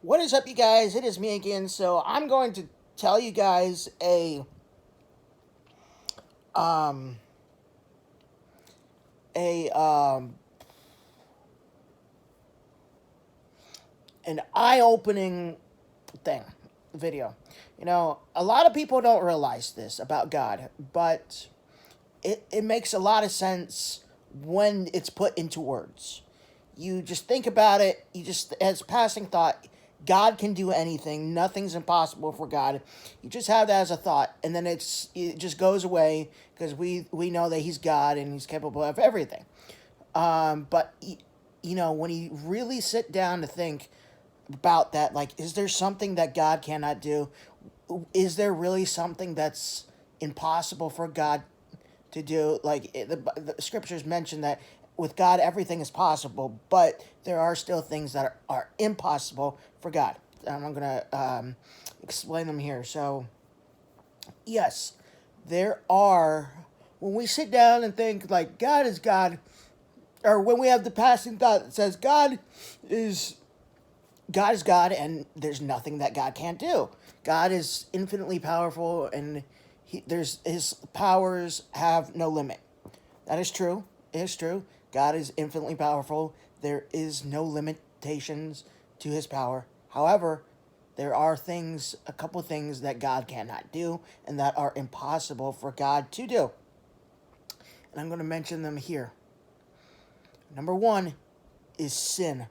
What is up, you guys? It is me again. So I'm going to tell you guys um a an eye-opening thing video. A lot of people don't realize this about God, but it makes a lot of sense when it's put into words. You just think about it, you just, as passing thought, God can do anything. Nothing's impossible for God. You just have that as a thought, and then it just goes away because we know that He's God and He's capable of everything. But when you really sit down to think about that, like, is there something that God cannot do? Is there really something that's impossible for God to do? Like, the scriptures mention that with God everything is possible, but there are still things that are impossible for God. And I'm going to explain them here. So, yes, there are, when we sit down and think, like, God is God, or when we have the passing thought that says is God is God, and there's nothing that God can't do. God is infinitely powerful, and His powers have no limit. That is true. It is true. God is infinitely powerful. There is no limitations to His power. However, there are a couple things that God cannot do, and that are impossible for God to do. And I'm going to mention them here. Number one is sin.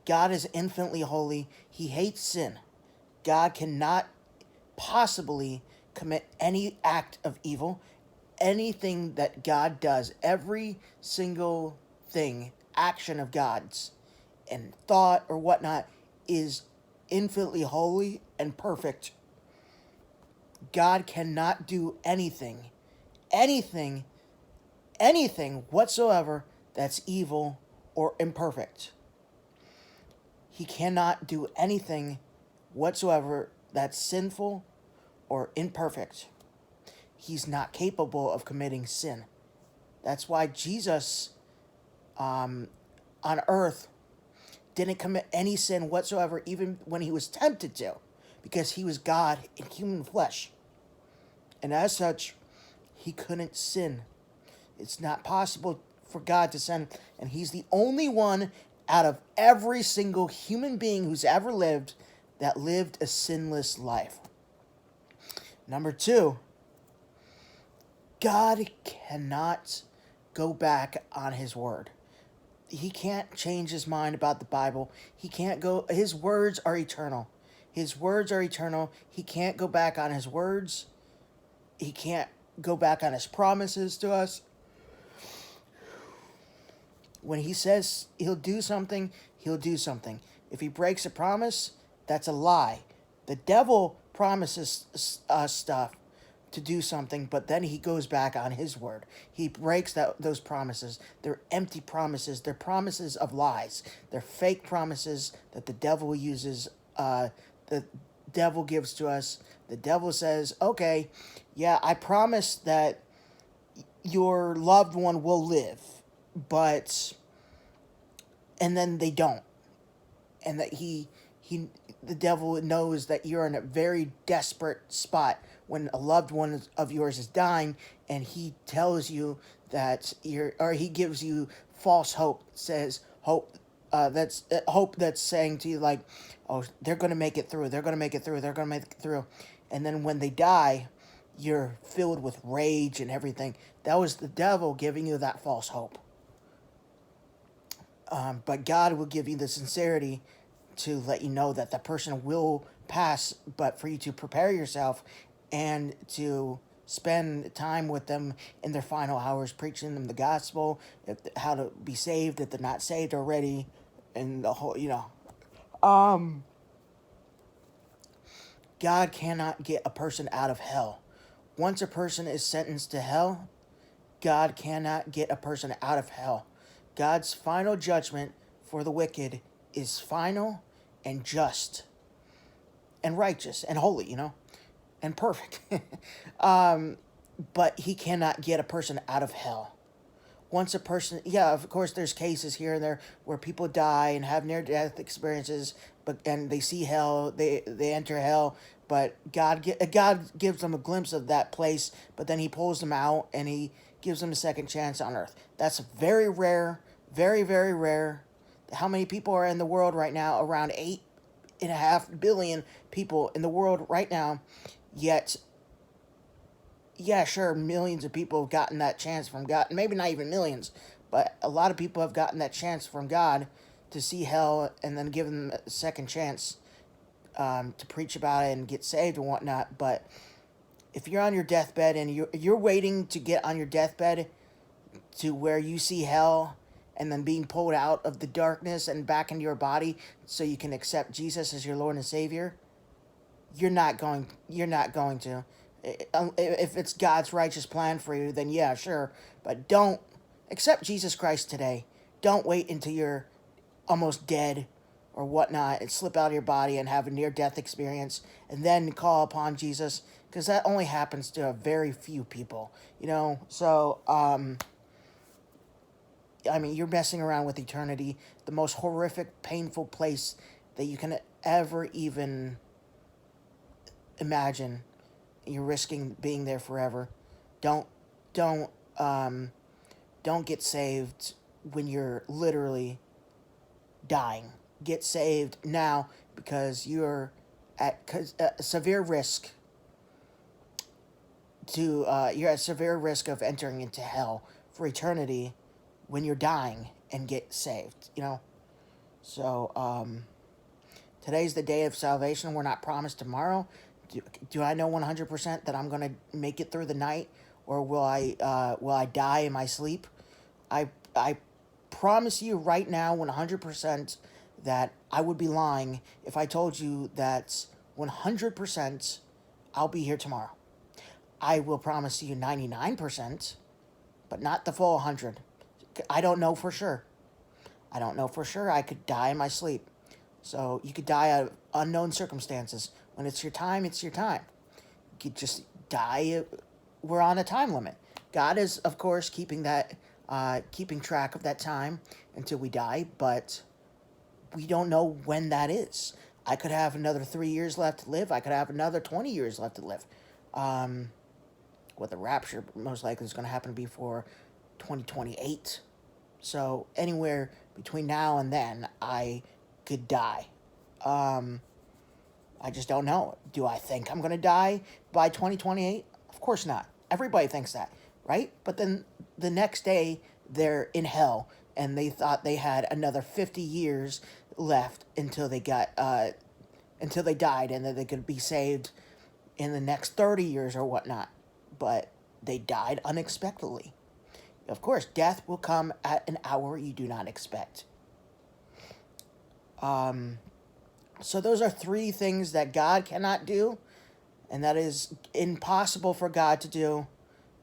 God is infinitely holy. He hates sin. God cannot possibly commit any act of evil. Anything that God does, every single action of God's, and thought or whatnot, is infinitely holy and perfect. God cannot do anything, anything whatsoever that's evil or imperfect. He cannot do anything whatsoever that's sinful or imperfect. He's not capable of committing sin. That's why Jesus on earth didn't commit any sin whatsoever, even when He was tempted to, because He was God in human flesh. And as such, He couldn't sin. It's not possible for God to sin, and He's the only one out of every single human being who's ever lived that lived a sinless life. Number two, God cannot go back on His word. He can't change His mind about the Bible. His words are eternal. His words are eternal. He can't go back on His words. He can't go back on His promises to us. When He says He'll do something, He'll do something. If He breaks a promise, that's a lie. The devil promises us stuff to do something, but then he goes back on His word. He breaks those promises. They're empty promises. They're promises of lies. They're fake promises that the devil uses. The devil gives to us. The devil says, okay, yeah, I promise that your loved one will live, but, and then they don't. And that the devil knows that you're in a very desperate spot when a loved one of yours is dying, and he tells you that he gives you false hope. Says hope, that's hope that's saying to you, like, oh, they're going to make it through. They're going to make it through. They're going to make it through. And then when they die, you're filled with rage and everything. That was the devil giving you that false hope. But God will give you the sincerity to let you know that the person will pass, but for you to prepare yourself and to spend time with them in their final hours, preaching them the gospel, how to be saved if they're not saved already, and the whole, God cannot get a person out of hell. Once a person is sentenced to hell, God cannot get a person out of hell. God's final judgment for the wicked is final and just and righteous and holy, and perfect. But He cannot get a person out of hell. once a person, yeah, of course there's cases here and there where people die and have near death experiences, but and they see hell, they enter hell, but God gives them a glimpse of that place, but then he pulls them out and he gives them a second chance on earth. That's very rare, very, very rare. How many people are in the world right now? Around 8.5 billion people in the world right now. Yet, yeah, sure, millions of people have gotten that chance from God. Maybe not even millions, but a lot of people have gotten that chance from God to see hell and then give them a second chance, to preach about it and get saved and whatnot. But if you're on your deathbed and you're waiting to get on your deathbed to where you see hell and then being pulled out of the darkness and back into your body so you can accept Jesus as your Lord and Savior, you're not going to. If it's God's righteous plan for you, then yeah, sure, but don't accept Jesus Christ today. Don't wait until you're almost dead or whatnot and slip out of your body and have a near-death experience and then call upon Jesus, because that only happens to a very few people, so I mean, you're messing around with eternity, the most horrific, painful place that you can ever even imagine. You're risking being there forever. Don't don't um don't get saved when you're literally dying. Get saved now, because severe risk you're at severe risk of entering into hell for eternity when you're dying and get saved. So today's the day of salvation. We're not promised tomorrow. Do I know 100% that I'm going to make it through the night, or will I die in my sleep? I promise you right now 100% that I would be lying if I told you that 100% I'll be here tomorrow. I will promise you 99%, but not the full 100. I don't know for sure. I don't know for sure. I could die in my sleep. So you could die out of unknown circumstances. When it's your time, it's your time. You could just die. We're on a time limit. God is, of course, keeping track of that time until we die, but we don't know when that is. I could have another 3 years left to live. I could have another 20 years left to live. What the rapture most likely is going to happen before 2028. So anywhere between now and then, I could die. I just don't know. Do I think I'm going to die by 2028? Of course not. Everybody thinks that, right? But then the next day, they're in hell, and they thought they had another 50 years left until they died, and that they could be saved in the next 30 years or whatnot. But they died unexpectedly. Of course, death will come at an hour you do not expect. So those are 3 things that God cannot do, and that is impossible for God to do.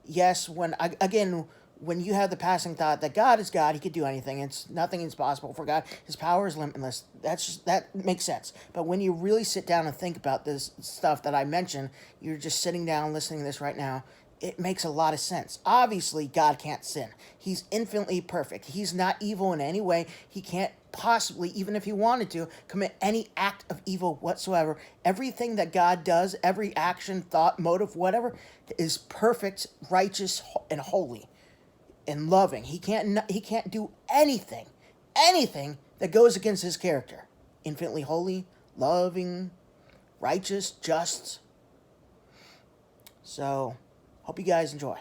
Yes, when you have the passing thought that God is God, he could do anything. Nothing is possible for God. His power is limitless. That makes sense. But when you really sit down and think about this stuff that I mentioned, you're just sitting down listening to this right now, it makes a lot of sense. Obviously, God can't sin. He's infinitely perfect. He's not evil in any way. He can't possibly, even if he wanted to, commit any act of evil whatsoever. Everything that God does, every action, thought, motive, whatever, is perfect, righteous, and holy, and loving. He can't do anything that goes against his character. Infinitely holy, loving, righteous, just. So, hope you guys enjoy.